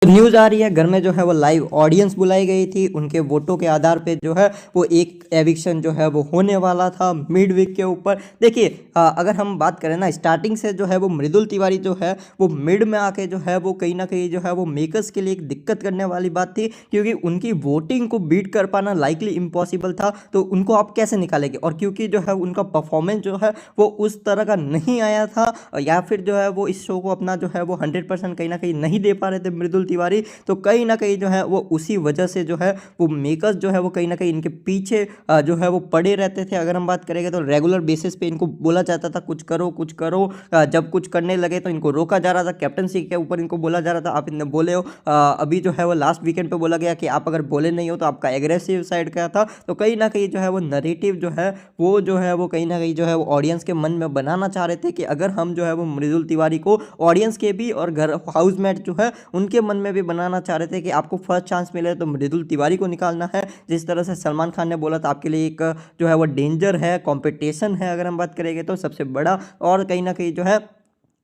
News आ रही है घर में जो है वो लाइव ऑडियंस बुलाई गई थी, उनके वोटों के आधार पे जो है वो एक एविक्शन जो है वो होने वाला था मिड वीक के ऊपर। देखिए अगर हम बात करें ना, स्टार्टिंग से जो है वो मृदुल तिवारी जो है वो मिड में आके जो है वो कहीं ना कहीं जो है वो मेकर्स के लिए एक दिक्कत करने वाली बात थी, क्योंकि उनकी वोटिंग को बीट कर पाना लाइकली इम्पॉसिबल था। तो उनको आप कैसे निकालेंगे, और क्योंकि जो है उनका परफॉर्मेंस जो है वो उस तरह का नहीं आया था, या फिर जो है वो इस शो को अपना जो है वो 100% कहीं ना कहीं नहीं दे पा रहे थे मृदुल तिवारी। तो कहीं ना कहीं जो है वो उसी वजह से जो है वो मेकर्स जो है वो कहीं ना कहीं इनके पीछे जो है वो पड़े रहते थे। अगर हम बात करेंगे तो रेगुलर बेसिस पे इनको बोला जाता था कुछ करो कुछ करो। जब कुछ करने लगे तो इनको रोका जा रहा था, कैप्टनसी के ऊपर इनको बोला जा रहा था आप इतने बोले हो। अभी जो है वो लास्ट वीकेंड पे बोला गया कि आप अगर बोले नहीं हो तो आपका एग्रेसिव साइड का था। तो कहीं ना कहीं जो है वो नरेटिव जो है वो कहीं ना कहीं जो है वो ऑडियंस के मन में बनाना चाह रहे थे कि अगर हम जो है वो मृदुल तिवारी को ऑडियंस के भी और घर हाउसमेट जो है उनके मन में भी बनाना चाह रहे थे कि आपको फर्स्ट चांस मिले तो मृदुल तिवारी को निकालना है। जिस तरह से सलमान खान ने बोला था आपके लिए एक जो है वो डेंजर है, कंपटीशन है, अगर हम बात करेंगे तो सबसे बड़ा। और कहीं ना कहीं जो है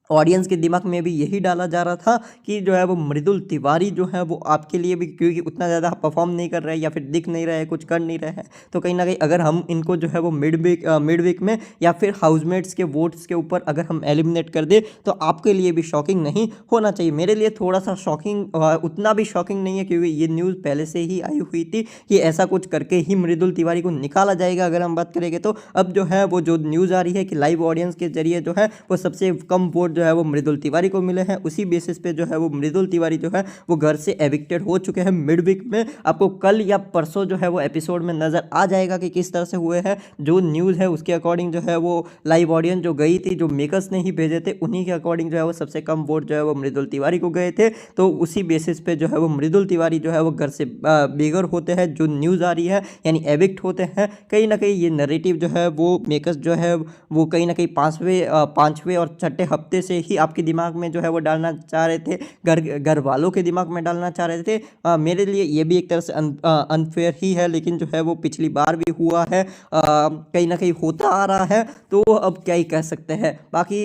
ऑडियंस के दिमाग में भी यही डाला जा रहा था कि जो है वो मृदुल तिवारी जो है वो आपके लिए भी, क्योंकि उतना ज़्यादा परफॉर्म नहीं कर रहे हैं या फिर दिख नहीं रहे हैं, कुछ कर नहीं रहे हैं, तो कहीं ना कहीं अगर हम इनको जो है वो मिड वीक में या फिर हाउसमेट्स के वोट्स के ऊपर अगर हम एलिमिनेट कर दे तो आपके लिए भी शॉकिंग नहीं होना चाहिए। मेरे लिए थोड़ा सा शॉकिंग, उतना भी शॉकिंग नहीं है, क्योंकि ये न्यूज़ पहले से ही आई हुई थी कि ऐसा कुछ करके ही मृदुल तिवारी को निकाला जाएगा। अगर हम बात करेंगे तो अब जो है वो जो न्यूज़ आ रही है कि लाइव ऑडियंस के जरिए जो है वो सबसे कम वोट जो है वो मृदुल तिवारी को मिले हैं, उसी बेसिस पे जो है वो मृदुल तिवारी जो है वो घर से एविक्टेड हो चुके हैं मिड वीक में। आपको कल या परसों जो है वो एपिसोड में नजर आ जाएगा कि किस तरह से हुए हैं। जो न्यूज़ है उसके अकॉर्डिंग जो है वो लाइव ऑडियंस जो गई थी, जो मेकर्स ने ही भेजे थे, उन्हीं के अकॉर्डिंग जो है वो सबसे कम वोट जो है वो मृदुल तिवारी को गए थे। तो उसी बेसिस पे जो है वो मृदुल तिवारी जो है वो घर से बेघर होते हैं, जो न्यूज़ आ रही है, यानी एविक्ट होते हैं। कहीं ना कहीं ये नरेटिव जो है वो मेकर्स जो है वो कहीं ना कहीं पाँचवें और छठे हफ्ते से ही आपके दिमाग में जो है वो डालना चाह रहे थे, घर वालों के दिमाग में डालना चाह रहे थे। मेरे लिए ये भी एक तरह से अनफेयर ही है, लेकिन जो है वो पिछली बार भी हुआ है, कहीं ना कहीं होता आ रहा है, तो अब क्या ही कह सकते हैं। बाकी